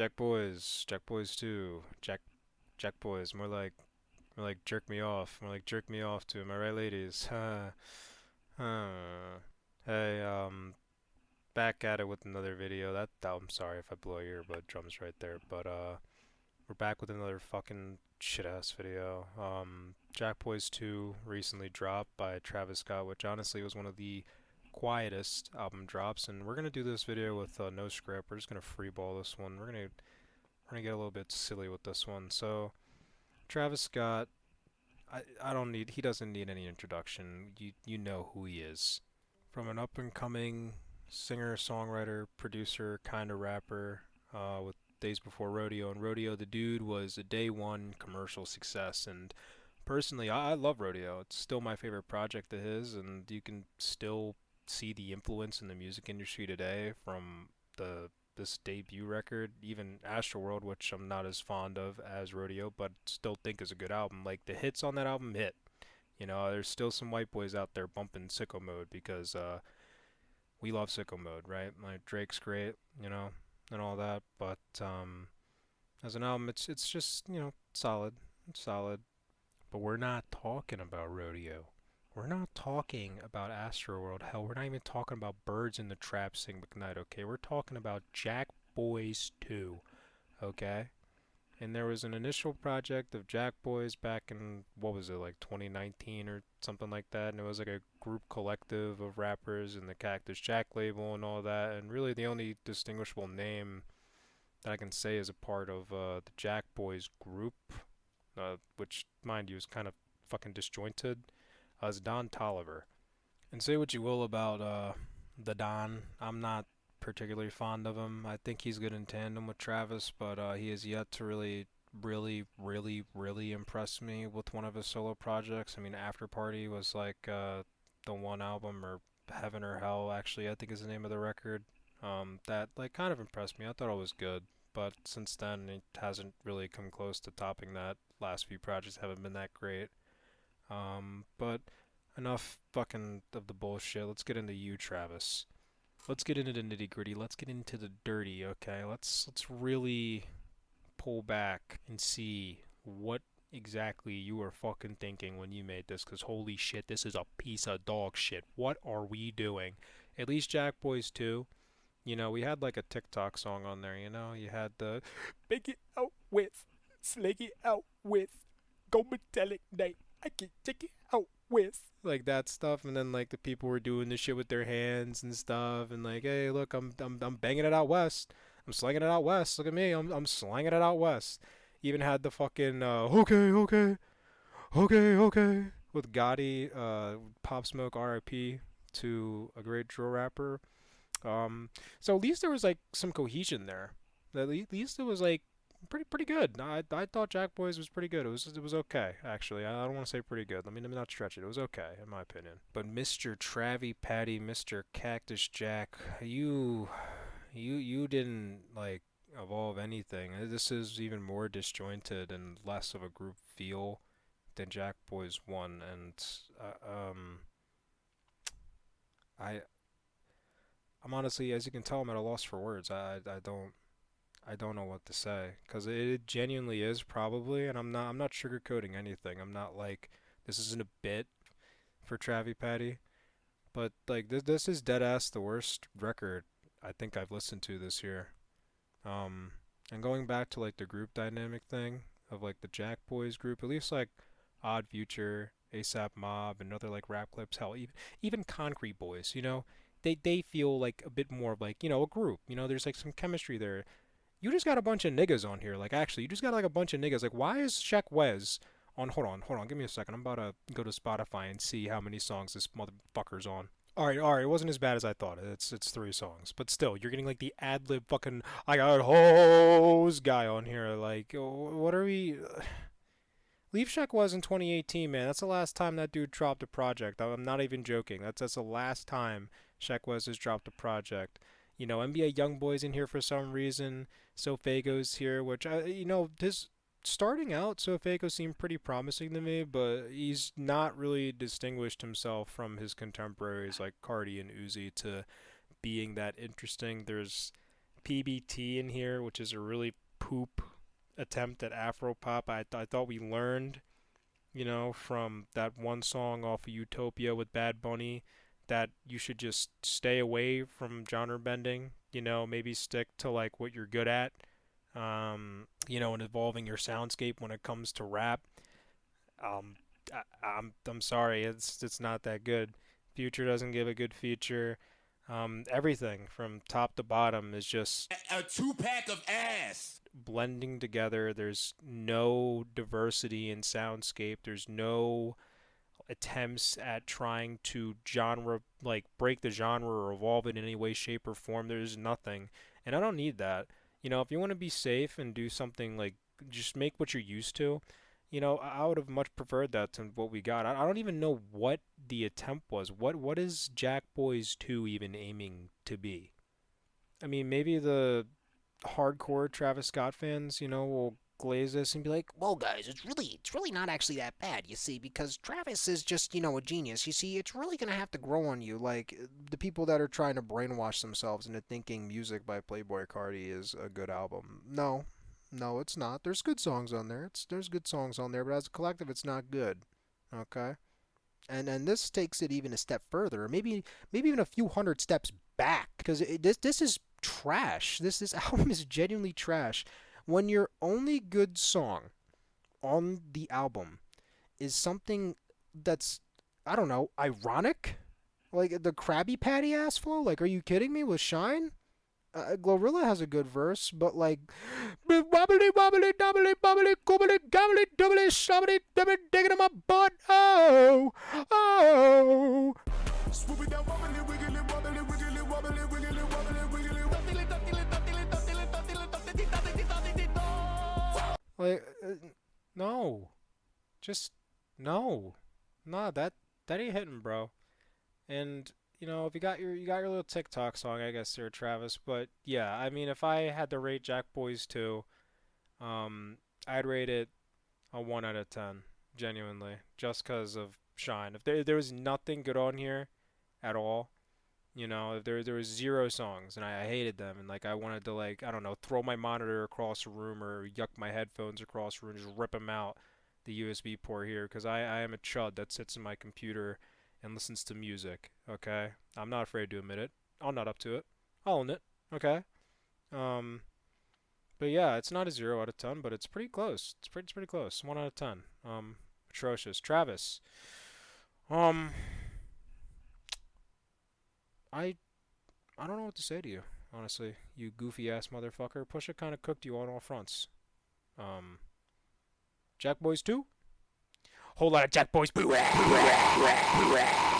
Jelqboys too. Jelqboys, more like jerk me off, more like jerk me off too. Am I right, ladies? Huh. Hey, back at it with another video. I'm sorry if I blow your earbud drums right there, but we're back with another fucking shit ass video. Jelqboys 2 recently dropped by Travis Scott, which honestly was one of the quietest album drops, and we're gonna do this video with no script. We're just gonna freeball this one. We're gonna get a little bit silly with this one. So Travis Scott, I don't need he doesn't need any introduction. You know who he is. From an up and coming singer, songwriter, producer, kind of rapper, with Days Before Rodeo. And Rodeo, the dude was a day one commercial success. And personally, I love Rodeo. It's still my favorite project of his, and you can still see the influence in the music industry today from this debut record, even Astroworld, which I'm not as fond of as Rodeo, but still think is a good album. Like the hits on that album hit. You know, there's still some white boys out there bumping Sicko Mode because we love Sicko Mode, right? Like Drake's great, you know, and all that. But as an album, it's just solid. It's solid. But we're not talking about Rodeo. We're not talking about Astroworld. Hell, we're not even talking about Birds in the Trap Sing McKnight, okay? We're talking about Jelqboys 2, okay? And there was an initial project of Jelqboys back in, what was it, like 2019 or something like that. And it was like a group collective of rappers and the Cactus Jack label and all that. And really the only distinguishable name that I can say is a part of the Jelqboys group, which, mind you, is kind of fucking disjointed, is Don Tolliver. And say what you will about the Don, I'm not particularly fond of him. I think he's good in tandem with Travis, but he has yet to really impress me with one of his solo projects. I mean, After Party was like the one album, or Heaven or Hell, actually, I think is the name of the record. That like kind of impressed me. I thought it was good, but since then it hasn't really come close to topping that. Last few projects haven't been that great. But enough fucking of the bullshit. Let's get into you, Travis. Let's get into the nitty gritty. Let's get into the dirty. Okay, let's really pull back and see what exactly you were fucking thinking when you made this. Cause holy shit, this is a piece of dog shit. What are we doing? At least Jelqboys 2. You know, we had like a TikTok song on there. You know, you had the "Bake it out with, slake it out with, go metallic night. I can take it out with," like that stuff, and then like the people were doing this shit with their hands and stuff, and like, hey, look, I'm banging it out west. I'm slanging it out west. Look at me, I'm slanging it out west. Even had the fucking okay with Gotti, Pop Smoke, R.I.P. to a great drill rapper. So at least there was like some cohesion there. At least it was like pretty good. I thought Jelqboys was pretty good. It was okay actually. I don't want to say pretty good. Let me not stretch it. It was okay in my opinion. But Mr. Travie Patty, Mr. Cactus Jack, you didn't like evolve anything. This is even more disjointed and less of a group feel than Jelqboys 1. And I I'm honestly, as you can tell, I'm at a loss for words. I don't know what to say because it genuinely is probably, and I'm not sugarcoating anything. I'm not like this isn't a bit for Travi Patty, but like this is dead ass the worst record I think I've listened to this year. Um, and going back to like the group dynamic thing of like the Jack Boys group, at least like Odd Future, ASAP Mob, and other like rap clips, hell, even Concrete Boys, they feel like a bit more of like a group. There's like some chemistry there. You just got a bunch of niggas on here. Like, actually, you just got like a bunch of niggas. Like, why is Sheck Wes on? Hold on. Give me a second. I'm about to go to Spotify and see how many songs this motherfucker's on. All right. It wasn't as bad as I thought. It's 3 songs, but still, you're getting like the ad lib fucking "I got hoes" guy on here. Like, what are we? Leave Sheck Wes in 2018, man. That's the last time that dude dropped a project. I'm not even joking. That's the last time Sheck Wes has dropped a project. NBA YoungBoy's in here for some reason. Sofago's here, which his starting out, Sofago seemed pretty promising to me, but he's not really distinguished himself from his contemporaries like Cardi and Uzi to being that interesting. PBT in here, which is a really poop attempt at Afro pop. I thought we learned, from that one song off of Utopia with Bad Bunny, that you should just stay away from genre bending. Maybe stick to like what you're good at. And evolving your soundscape when it comes to rap. Um, I'm sorry, it's not that good. Future doesn't give a good feature. Everything from top to bottom is just a two-pack of ass blending together. There's no diversity in soundscape. There's no attempts at trying to genre like break the genre or evolve it in any way, shape, or form. There's nothing, and I don't need that. If you want to be safe and do something like just make what you're used to, I would have much preferred that to what we got. I don't even know what the attempt was. What is Jackboys 2 even aiming to be? I mean, maybe the hardcore Travis Scott fans, will glaze this and be like, Well, guys, it's really not actually that bad, you see, because Travis is just, a genius. You see, it's really gonna have to grow on you, like the people that are trying to brainwash themselves into thinking music by Playboi Carti is a good album. No, no, it's not. There's good songs on there. There's good songs on there, but as a collective, it's not good. Okay, and this takes it even a step further, maybe even a few hundred steps back, because this is trash. This album is genuinely trash. When your only good song on the album is something that's, I don't know, ironic, like the Krabby Patty ass flow. Like, are you kidding me? With Shine, Glorilla has a good verse, but like wobbly wobbly dobbly bobbly gobbly gobbly doubly shobbly doubly digging in my butt. Oh, oh. Like, no, just no, nah. That ain't hitting, bro. And if you got your little TikTok song, I guess there, Travis. But yeah, I mean, if I had to rate Jack Boys 2, I'd rate it a 1 out of 10, genuinely, just 'cause of Shine. If there was nothing good on here at all, if there was zero songs and I hated them and like I wanted to like I don't know throw my monitor across the room or yuck my headphones across the room, just rip them out the USB port here because I am a chud that sits in my computer and listens to music. Okay, I'm not afraid to admit it. I'll nut up to it. I'll own it. Okay. Um, but yeah, it's not a 0 out of 10, but it's pretty close. It's pretty close. 1 out of 10. Atrocious. Travis. Um, I I don't know what to say to you, honestly. You goofy ass motherfucker. Pusha kind of cooked you on all fronts. Um, Jack Boys 2? Whole lot of Jack Boys.